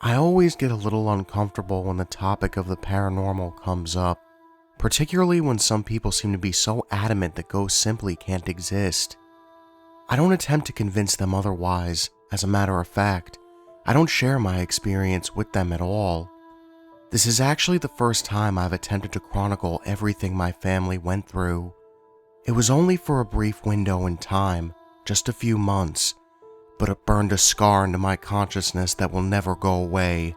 I always get a little uncomfortable when the topic of the paranormal comes up, particularly when some people seem to be so adamant that ghosts simply can't exist. I don't attempt to convince them otherwise. As a matter of fact, I don't share my experience with them at all. This is actually the first time I've attempted to chronicle everything my family went through. It was only for a brief window in time, just a few months, but it burned a scar into my consciousness that will never go away.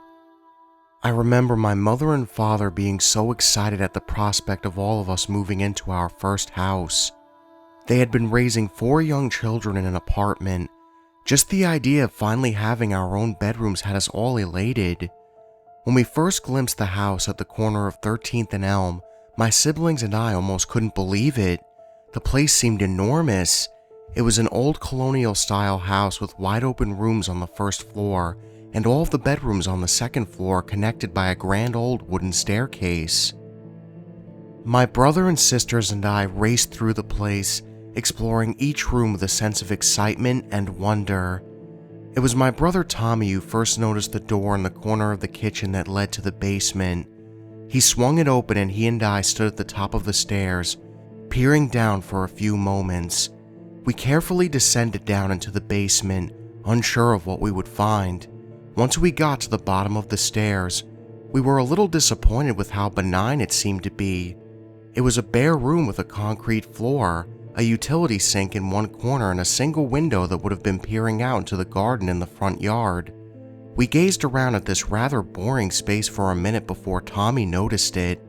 I remember my mother and father being so excited at the prospect of all of us moving into our first house. They had been raising 4 young children in an apartment. Just the idea of finally having our own bedrooms had us all elated. When we first glimpsed the house at the corner of 13th and Elm, my siblings and I almost couldn't believe it. The place seemed enormous. It was an old colonial-style house with wide-open rooms on the first floor, and all of the bedrooms on the second floor connected by a grand old wooden staircase. My brother and sisters and I raced through the place, exploring each room with a sense of excitement and wonder. It was my brother Tommy who first noticed the door in the corner of the kitchen that led to the basement. He swung it open and he and I stood at the top of the stairs, peering down for a few moments. We carefully descended down into the basement, unsure of what we would find. Once we got to the bottom of the stairs, we were a little disappointed with how benign it seemed to be. It was a bare room with a concrete floor, a utility sink in one corner, and a single window that would have been peering out into the garden in the front yard. We gazed around at this rather boring space for a minute before Tommy noticed it.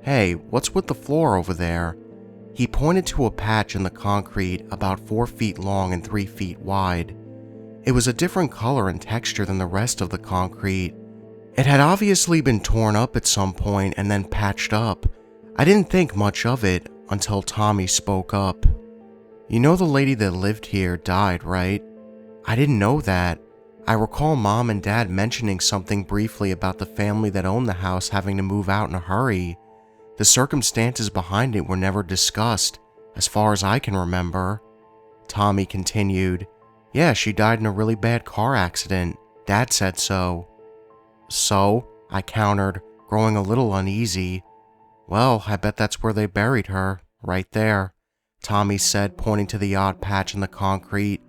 "Hey, what's with the floor over there?" He pointed to a patch in the concrete about 4 feet long and 3 feet wide. It was a different color and texture than the rest of the concrete. It had obviously been torn up at some point and then patched up. I didn't think much of it until Tommy spoke up. "You know the lady that lived here died, right?" I didn't know that. I recall Mom and Dad mentioning something briefly about the family that owned the house having to move out in a hurry. The circumstances behind it were never discussed, as far as I can remember. Tommy continued, "Yeah, she died in a really bad car accident. Dad said so." "So?" I countered, growing a little uneasy. "Well, I bet that's where they buried her, right there," Tommy said, pointing to the odd patch in the concrete.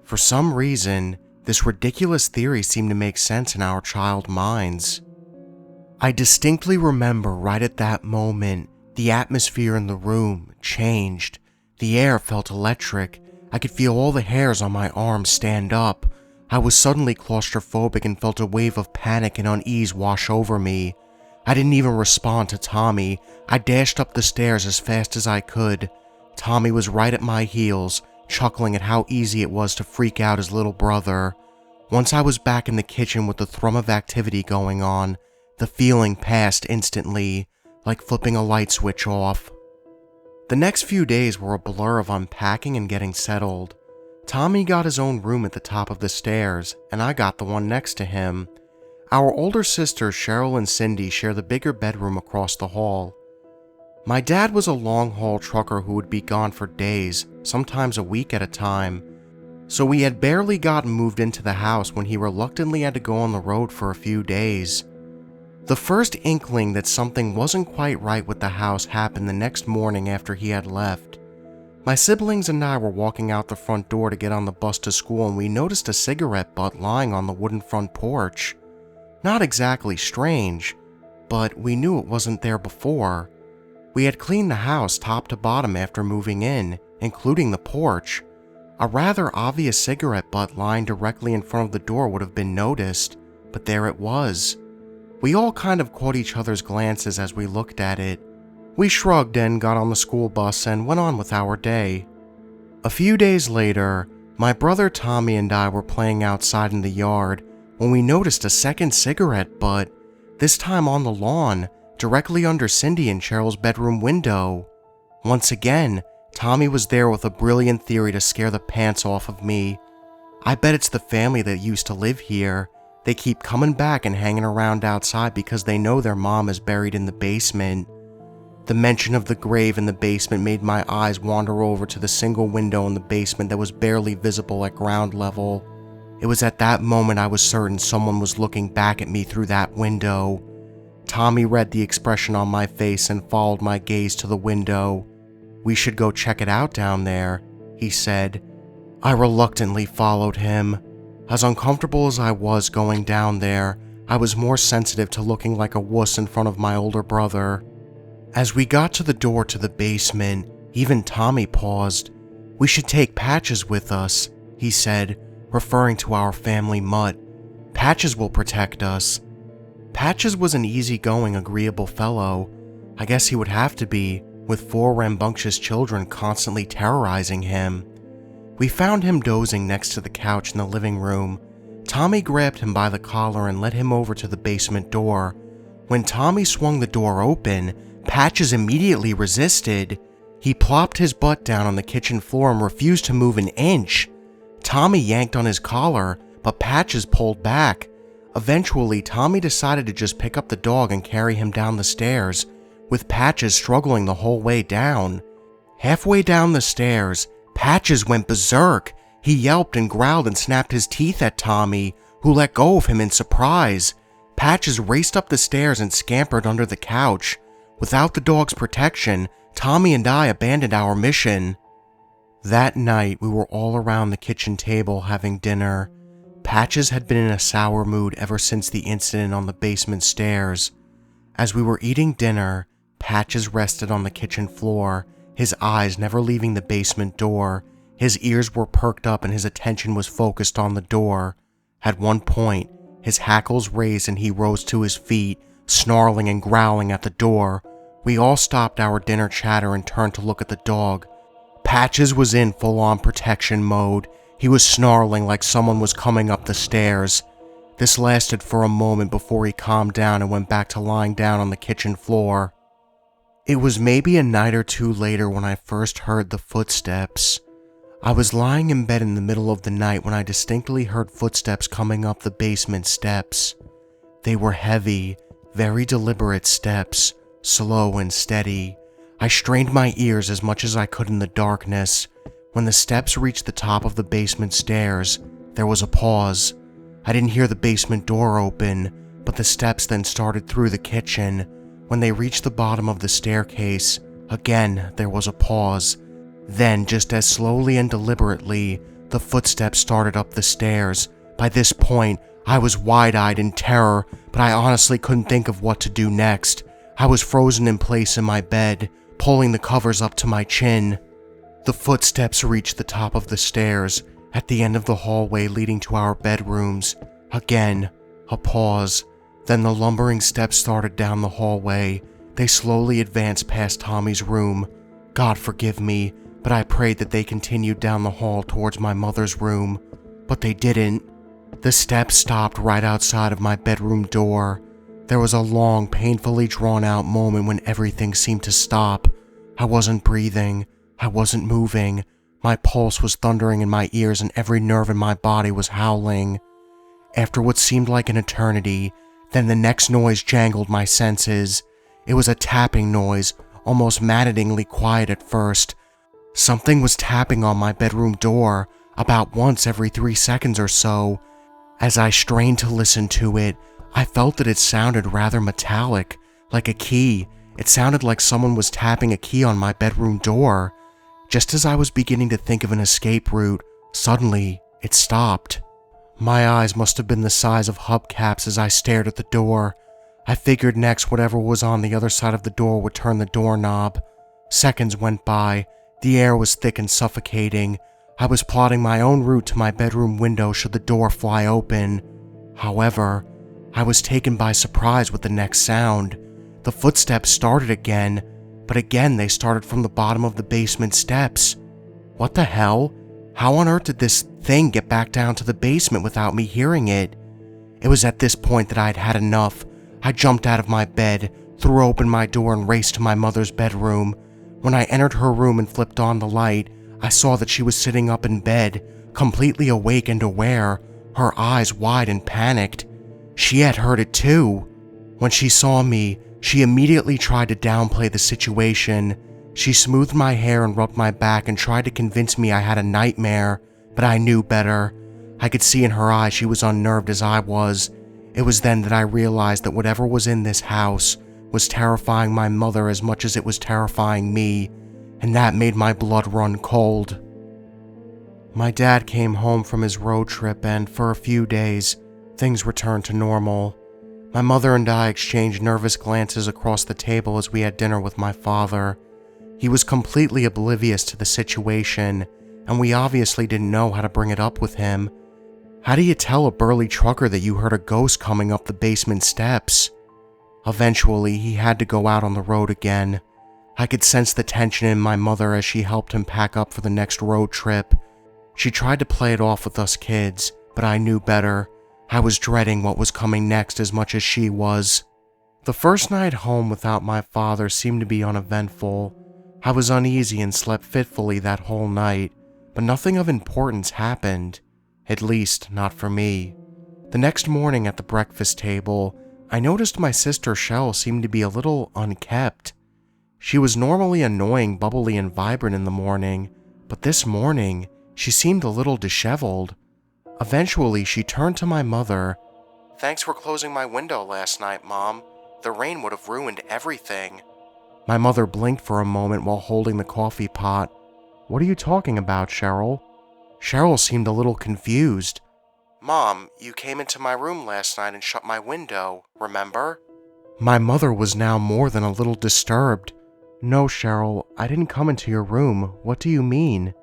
For some reason, this ridiculous theory seemed to make sense in our child minds. I distinctly remember right at that moment, the atmosphere in the room changed. The air felt electric. I could feel all the hairs on my arms stand up. I was suddenly claustrophobic and felt a wave of panic and unease wash over me. I didn't even respond to Tommy. I dashed up the stairs as fast as I could. Tommy was right at my heels, chuckling at how easy it was to freak out his little brother. Once I was back in the kitchen with the thrum of activity going on, the feeling passed instantly, like flipping a light switch off. The next few days were a blur of unpacking and getting settled. Tommy got his own room at the top of the stairs, and I got the one next to him. Our older sisters, Cheryl and Cindy, share the bigger bedroom across the hall. My dad was a long-haul trucker who would be gone for days, sometimes a week at a time, so we had barely gotten moved into the house when he reluctantly had to go on the road for a few days. The first inkling that something wasn't quite right with the house happened the next morning after he had left. My siblings and I were walking out the front door to get on the bus to school, and we noticed a cigarette butt lying on the wooden front porch. Not exactly strange, but we knew it wasn't there before. We had cleaned the house top to bottom after moving in, including the porch. A rather obvious cigarette butt lying directly in front of the door would have been noticed, but there it was. We all kind of caught each other's glances as we looked at it. We shrugged and got on the school bus and went on with our day. A few days later, my brother Tommy and I were playing outside in the yard when we noticed a second cigarette butt, this time on the lawn, directly under Cindy and Cheryl's bedroom window. Once again, Tommy was there with a brilliant theory to scare the pants off of me. "I bet it's the family that used to live here. They keep coming back and hanging around outside because they know their mom is buried in the basement." The mention of the grave in the basement made my eyes wander over to the single window in the basement that was barely visible at ground level. It was at that moment I was certain someone was looking back at me through that window. Tommy read the expression on my face and followed my gaze to the window. "We should go check it out down there," he said. I reluctantly followed him. As uncomfortable as I was going down there, I was more sensitive to looking like a wuss in front of my older brother. As we got to the door to the basement, even Tommy paused. "We should take Patches with us," he said, referring to our family mutt. "Patches will protect us." Patches was an easygoing, agreeable fellow. I guess he would have to be, with 4 rambunctious children constantly terrorizing him. We found him dozing next to the couch in the living room. Tommy grabbed him by the collar and led him over to the basement door. When Tommy swung the door open, Patches immediately resisted. He plopped his butt down on the kitchen floor and refused to move an inch. Tommy yanked on his collar, but Patches pulled back. Eventually, Tommy decided to just pick up the dog and carry him down the stairs, with Patches struggling the whole way down. Halfway down the stairs, Patches went berserk. He yelped and growled and snapped his teeth at Tommy, who let go of him in surprise. Patches raced up the stairs and scampered under the couch. Without the dog's protection, Tommy and I abandoned our mission. That night, we were all around the kitchen table having dinner. Patches had been in a sour mood ever since the incident on the basement stairs. As we were eating dinner, Patches rested on the kitchen floor, his eyes never leaving the basement door. His ears were perked up and his attention was focused on the door. At one point, his hackles raised and he rose to his feet, snarling and growling at the door. We all stopped our dinner chatter and turned to look at the dog. Patches was in full-on protection mode. He was snarling like someone was coming up the stairs. This lasted for a moment before he calmed down and went back to lying down on the kitchen floor. It was maybe a night or two later when I first heard the footsteps. I was lying in bed in the middle of the night when I distinctly heard footsteps coming up the basement steps. They were heavy, very deliberate steps, slow and steady. I strained my ears as much as I could in the darkness. When the steps reached the top of the basement stairs, there was a pause. I didn't hear the basement door open, but the steps then started through the kitchen. When they reached the bottom of the staircase, again there was a pause. Then, just as slowly and deliberately, the footsteps started up the stairs. By this point, I was wide-eyed in terror, but I honestly couldn't think of what to do next. I was frozen in place in my bed, pulling the covers up to my chin. The footsteps reached the top of the stairs, at the end of the hallway leading to our bedrooms. Again, a pause. Then the lumbering steps started down the hallway. They slowly advanced past Tommy's room. God forgive me, but I prayed that they continued down the hall towards my mother's room. But they didn't. The steps stopped right outside of my bedroom door. There was a long, painfully drawn-out moment when everything seemed to stop. I wasn't breathing. I wasn't moving. My pulse was thundering in my ears and every nerve in my body was howling. After what seemed like an eternity, then the next noise jangled my senses. It was a tapping noise, almost maddeningly quiet at first. Something was tapping on my bedroom door, about once every 3 seconds or so. As I strained to listen to it, I felt that it sounded rather metallic, like a key. It sounded like someone was tapping a key on my bedroom door. Just as I was beginning to think of an escape route, suddenly it stopped. My eyes must have been the size of hubcaps as I stared at the door. I figured next whatever was on the other side of the door would turn the doorknob. Seconds went by. The air was thick and suffocating. I was plotting my own route to my bedroom window should the door fly open. However, I was taken by surprise with the next sound. The footsteps started again, but again they started from the bottom of the basement steps. What the hell? How on earth did this thing get back down to the basement without me hearing it? It was at this point that I had had enough. I jumped out of my bed, threw open my door and raced to my mother's bedroom. When I entered her room and flipped on the light, I saw that she was sitting up in bed, completely awake and aware, her eyes wide and panicked. She had heard it too. When she saw me, she immediately tried to downplay the situation. She smoothed my hair and rubbed my back and tried to convince me I had a nightmare, but I knew better. I could see in her eyes she was unnerved as I was. It was then that I realized that whatever was in this house was terrifying my mother as much as it was terrifying me, and that made my blood run cold. My dad came home from his road trip, and for a few days, things returned to normal. My mother and I exchanged nervous glances across the table as we had dinner with my father. He was completely oblivious to the situation, and we obviously didn't know how to bring it up with him. How do you tell a burly trucker that you heard a ghost coming up the basement steps? Eventually, he had to go out on the road again. I could sense the tension in my mother as she helped him pack up for the next road trip. She tried to play it off with us kids, but I knew better. I was dreading what was coming next as much as she was. The first night home without my father seemed to be uneventful. I was uneasy and slept fitfully that whole night, but nothing of importance happened. At least, not for me. The next morning at the breakfast table, I noticed my sister Shell seemed to be a little unkept. She was normally annoying, bubbly, and vibrant in the morning, but this morning, she seemed a little disheveled. Eventually, she turned to my mother. "Thanks for closing my window last night, Mom. The rain would have ruined everything." My mother blinked for a moment while holding the coffee pot. "What are you talking about, Cheryl?" Cheryl seemed a little confused. "Mom, you came into my room last night and shut my window, remember?" My mother was now more than a little disturbed. "No, Cheryl, I didn't come into your room. What do you mean?"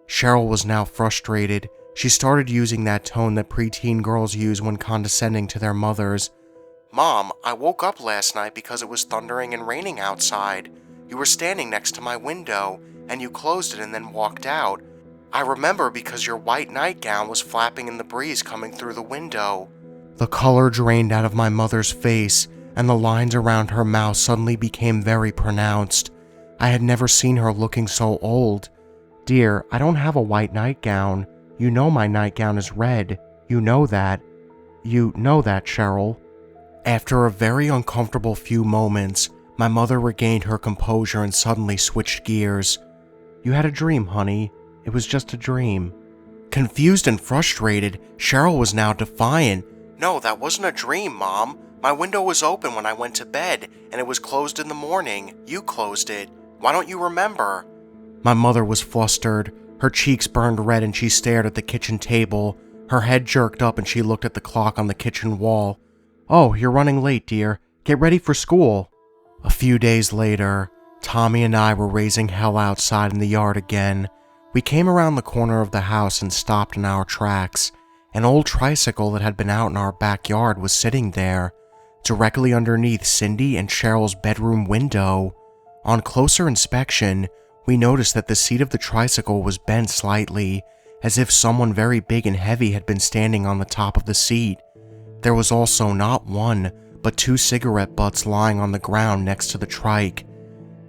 Cheryl was now frustrated. She started using that tone that preteen girls use when condescending to their mothers. "Mom, I woke up last night because it was thundering and raining outside. You were standing next to my window, and you closed it and then walked out. I remember because your white nightgown was flapping in the breeze coming through the window." The color drained out of my mother's face, and the lines around her mouth suddenly became very pronounced. I had never seen her looking so old. "Dear, I don't have a white nightgown. You know my nightgown is red. You know that. You know that, Cheryl." After a very uncomfortable few moments, my mother regained her composure and suddenly switched gears. "You had a dream, honey. It was just a dream." Confused and frustrated, Cheryl was now defiant. "No, that wasn't a dream, Mom. My window was open when I went to bed, and it was closed in the morning. You closed it. Why don't you remember?" My mother was flustered. Her cheeks burned red and she stared at the kitchen table. Her head jerked up and she looked at the clock on the kitchen wall. "Oh, you're running late, dear. Get ready for school." A few days later, Tommy and I were raising hell outside in the yard again. We came around the corner of the house and stopped in our tracks. An old tricycle that had been out in our backyard was sitting there, directly underneath Cindy and Cheryl's bedroom window. On closer inspection, we noticed that the seat of the tricycle was bent slightly, as if someone very big and heavy had been standing on the top of the seat. There was also not one, but 2 cigarette butts lying on the ground next to the trike.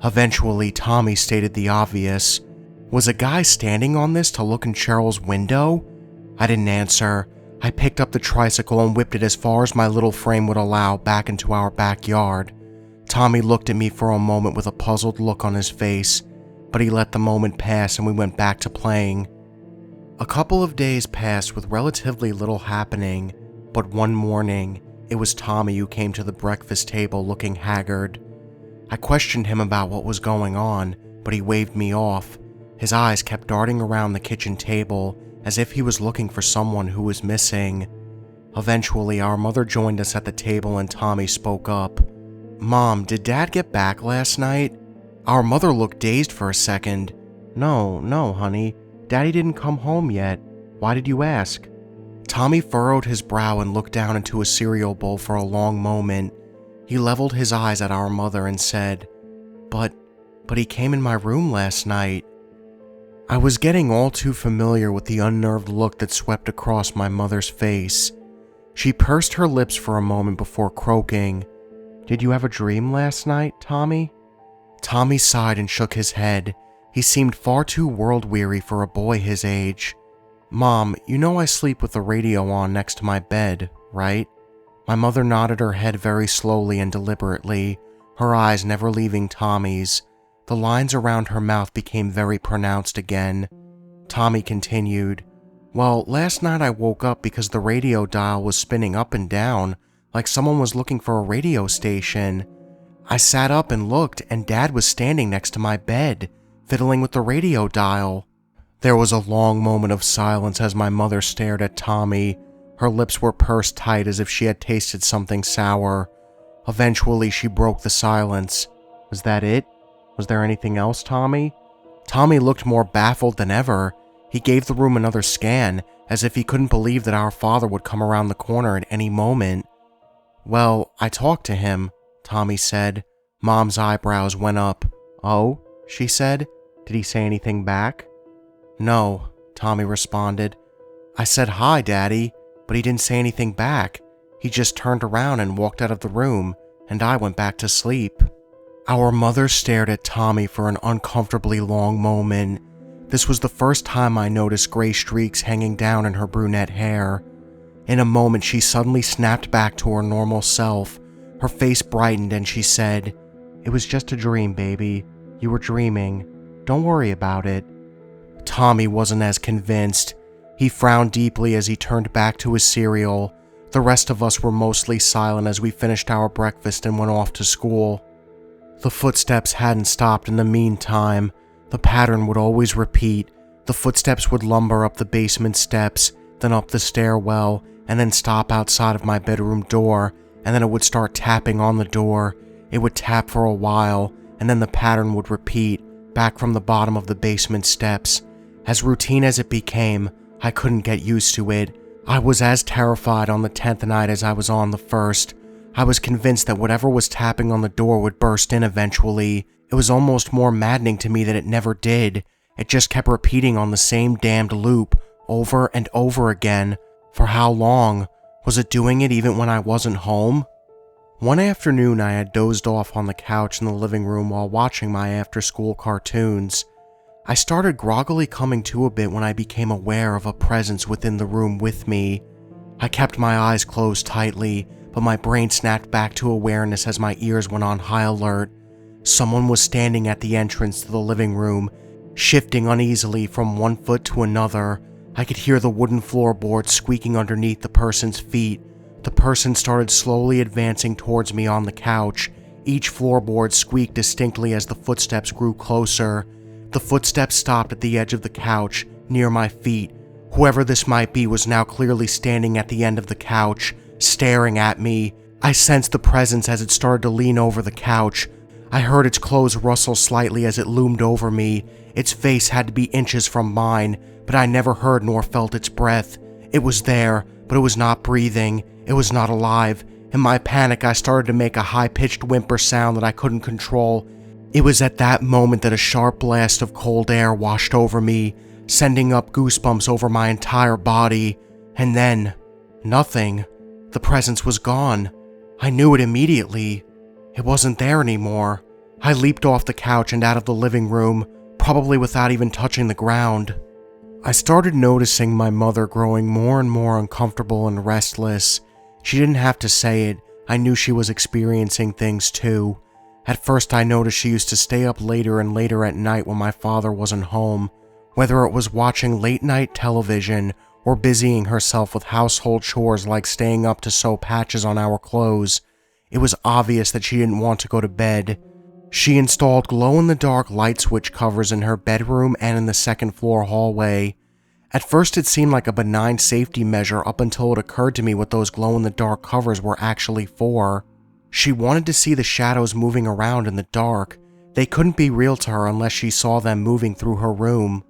Eventually, Tommy stated the obvious. Was a guy standing on this to look in Cheryl's window? I didn't answer. I picked up the tricycle and whipped it as far as my little frame would allow back into our backyard. Tommy looked at me for a moment with a puzzled look on his face, but he let the moment pass and we went back to playing. A couple of days passed with relatively little happening, but one morning, it was Tommy who came to the breakfast table looking haggard. I questioned him about what was going on, but he waved me off. His eyes kept darting around the kitchen table as if he was looking for someone who was missing. Eventually, our mother joined us at the table and Tommy spoke up. "Mom, did Dad get back last night?" Our mother looked dazed for a second. No, honey. Daddy didn't come home yet. Why did you ask?" Tommy furrowed his brow and looked down into a cereal bowl for a long moment. He leveled his eyes at our mother and said, But he came in my room last night." I was getting all too familiar with the unnerved look that swept across my mother's face. She pursed her lips for a moment before croaking, "Did you have a dream last night, Tommy?" Tommy sighed and shook his head. He seemed far too world-weary for a boy his age. "Mom, you know I sleep with the radio on next to my bed, right?" My mother nodded her head very slowly and deliberately, her eyes never leaving Tommy's. The lines around her mouth became very pronounced again. Tommy continued, Well, last night I woke up because the radio dial was spinning up and down, like someone was looking for a radio station. I sat up and looked, and Dad was standing next to my bed, fiddling with the radio dial. There was a long moment of silence as my mother stared at Tommy. Her lips were pursed tight as if she had tasted something sour. Eventually, she broke the silence. Was that it? Was there anything else, Tommy? Tommy looked more baffled than ever. He gave the room another scan, as if he couldn't believe that our father would come around the corner at any moment. Well, I talked to him, Tommy said. Mom's eyebrows went up. Oh? She said. Did he say anything back? No, Tommy responded. I said hi, Daddy, but he didn't say anything back. He just turned around and walked out of the room, and I went back to sleep. Our mother stared at Tommy for an uncomfortably long moment. This was the first time I noticed gray streaks hanging down in her brunette hair. In a moment, she suddenly snapped back to her normal self. Her face brightened and she said, "It was just a dream, baby. You were dreaming. Don't worry about it." Tommy wasn't as convinced. He frowned deeply as he turned back to his cereal. The rest of us were mostly silent as we finished our breakfast and went off to school. The footsteps hadn't stopped in the meantime. The pattern would always repeat. The footsteps would lumber up the basement steps, then up the stairwell, and then stop outside of my bedroom door, and then it would start tapping on the door. It would tap for a while, and then the pattern would repeat, back from the bottom of the basement steps. As routine as it became, I couldn't get used to it. I was as terrified on the 10th night as I was on the first. I was convinced that whatever was tapping on the door would burst in eventually. It was almost more maddening to me that it never did. It just kept repeating on the same damned loop, over and over again. For how long? Was it doing it even when I wasn't home? One afternoon I had dozed off on the couch in the living room while watching my after-school cartoons. I started groggily coming to a bit when I became aware of a presence within the room with me. I kept my eyes closed tightly, but my brain snapped back to awareness as my ears went on high alert. Someone was standing at the entrance to the living room, shifting uneasily from one foot to another. I could hear the wooden floorboards squeaking underneath the person's feet. The person started slowly advancing towards me on the couch. Each floorboard squeaked distinctly as the footsteps grew closer. The footsteps stopped at the edge of the couch, near my feet. Whoever this might be was now clearly standing at the end of the couch, staring at me. I sensed the presence as it started to lean over the couch. I heard its clothes rustle slightly as it loomed over me. Its face had to be inches from mine, but I never heard nor felt its breath. It was there, but it was not breathing. It was not alive. In my panic, I started to make a high-pitched whimper sound that I couldn't control. It was at that moment that a sharp blast of cold air washed over me, sending up goosebumps over my entire body. And then, nothing. The presence was gone. I knew it immediately. It wasn't there anymore. I leaped off the couch and out of the living room, probably without even touching the ground. I started noticing my mother growing more and more uncomfortable and restless. She didn't have to say it. I knew she was experiencing things too. At first I noticed she used to stay up later and later at night when my father wasn't home, whether it was watching late-night television or busying herself with household chores like staying up to sew patches on our clothes. It was obvious that she didn't want to go to bed. She installed glow-in-the-dark light switch covers in her bedroom and in the second-floor hallway. At first it seemed like a benign safety measure up until it occurred to me what those glow-in-the-dark covers were actually for. She wanted to see the shadows moving around in the dark. They couldn't be real to her unless she saw them moving through her room.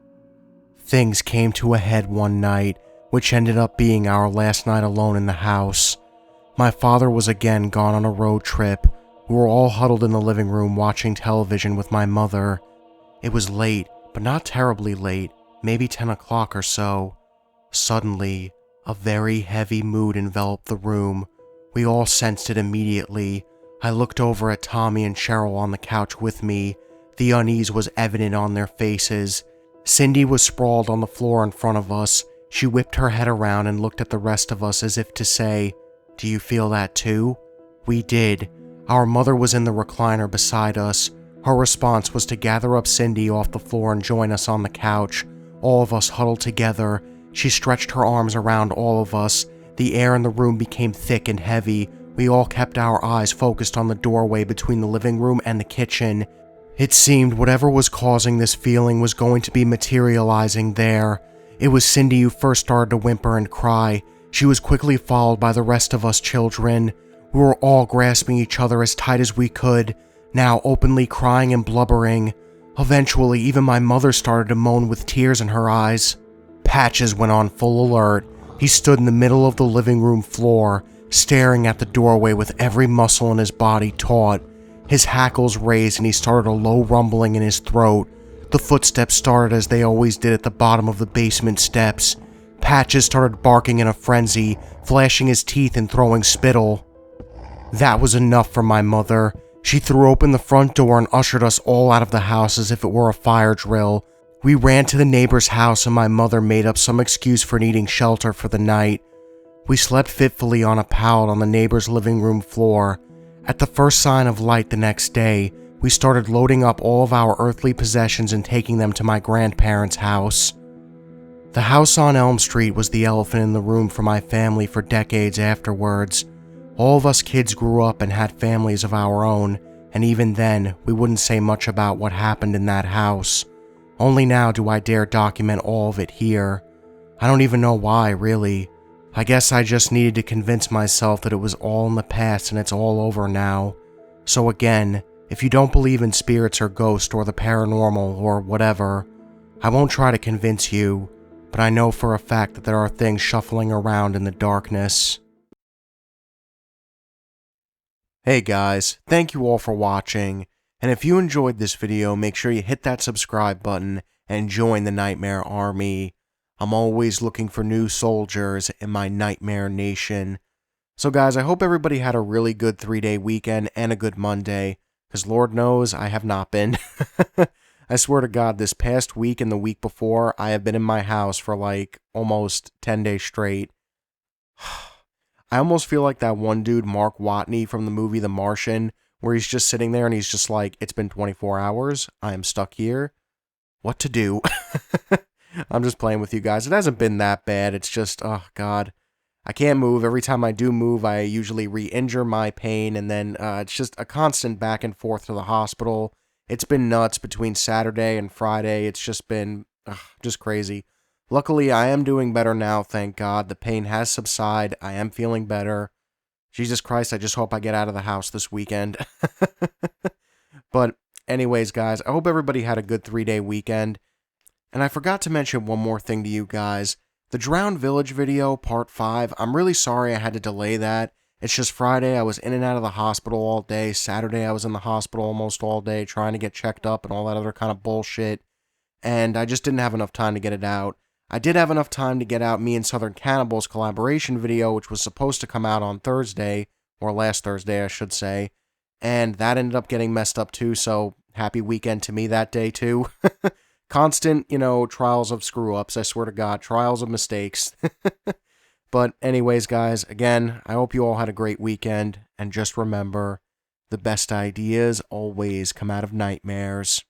Things came to a head one night, which ended up being our last night alone in the house. My father was again gone on a road trip. We were all huddled in the living room watching television with my mother. It was late, but not terribly late, maybe 10 o'clock or so. Suddenly, a very heavy mood enveloped the room. We all sensed it immediately. I looked over at Tommy and Cheryl on the couch with me. The unease was evident on their faces. Cindy was sprawled on the floor in front of us. She whipped her head around and looked at the rest of us as if to say, "Do you feel that too?" We did. Our mother was in the recliner beside us. Her response was to gather up Cindy off the floor and join us on the couch. All of us huddled together, She stretched her arms around all of us. The air in the room became thick and heavy. We all kept our eyes focused on the doorway between the living room and the kitchen. It seemed whatever was causing this feeling was going to be materializing there. It was Cindy who first started to whimper and cry. She was quickly followed by the rest of us children. We were all grasping each other as tight as we could, now openly crying and blubbering. Eventually, even my mother started to moan with tears in her eyes. Patches went on full alert. He stood in the middle of the living room floor, staring at the doorway with every muscle in his body taut. His hackles raised and he started a low rumbling in his throat. The footsteps started as they always did at the bottom of the basement steps. Patches started barking in a frenzy, flashing his teeth and throwing spittle. That was enough for my mother. She threw open the front door and ushered us all out of the house as if it were a fire drill. We ran to the neighbor's house and my mother made up some excuse for needing shelter for the night. We slept fitfully on a pallet on the neighbor's living room floor. At the first sign of light the next day, we started loading up all of our earthly possessions and taking them to my grandparents' house. The house on Elm Street was the elephant in the room for my family for decades afterwards. All of us kids grew up and had families of our own, and even then, we wouldn't say much about what happened in that house. Only now do I dare document all of it here. I don't even know why, really. I guess I just needed to convince myself that it was all in the past and it's all over now. So again, if you don't believe in spirits or ghosts or the paranormal or whatever, I won't try to convince you, but I know for a fact that there are things shuffling around in the darkness. Hey guys, thank you all for watching, and if you enjoyed this video, make sure you hit that subscribe button and join the Nightmare Army. I'm always looking for new soldiers in my Nightmare Nation. So guys, I hope everybody had a really good 3-day weekend and a good Monday, because Lord knows I have not been. I swear to God, this past week and the week before, I have been in my house for like almost 10 days straight. I almost feel like that one dude, Mark Watney from the movie The Martian, where he's just sitting there and he's just like, it's been 24 hours, I am stuck here. What to do? I'm just playing with you guys. It hasn't been that bad. It's just, oh God, I can't move. Every time I do move, I usually re-injure my pain, and then it's just a constant back and forth to the hospital. It's been nuts between Saturday and Friday. It's just been just crazy. Luckily, I am doing better now, thank God. The pain has subsided. I am feeling better. Jesus Christ, I just hope I get out of the house this weekend. But anyways, guys, I hope everybody had a good 3-day weekend. And I forgot to mention one more thing to you guys. The Drowned Village video, part 5, I'm really sorry I had to delay that. It's just Friday, I was in and out of the hospital all day. Saturday, I was in the hospital almost all day trying to get checked up and all that other kind of bullshit. And I just didn't have enough time to get it out. I did have enough time to get out me and Southern Cannibals collaboration video, which was supposed to come out on Thursday, or last Thursday, I should say. And that ended up getting messed up too, so happy weekend to me that day too. Constant, trials of screw-ups, I swear to God, trials of mistakes. But anyways, guys, again, I hope you all had a great weekend, and just remember, the best ideas always come out of nightmares.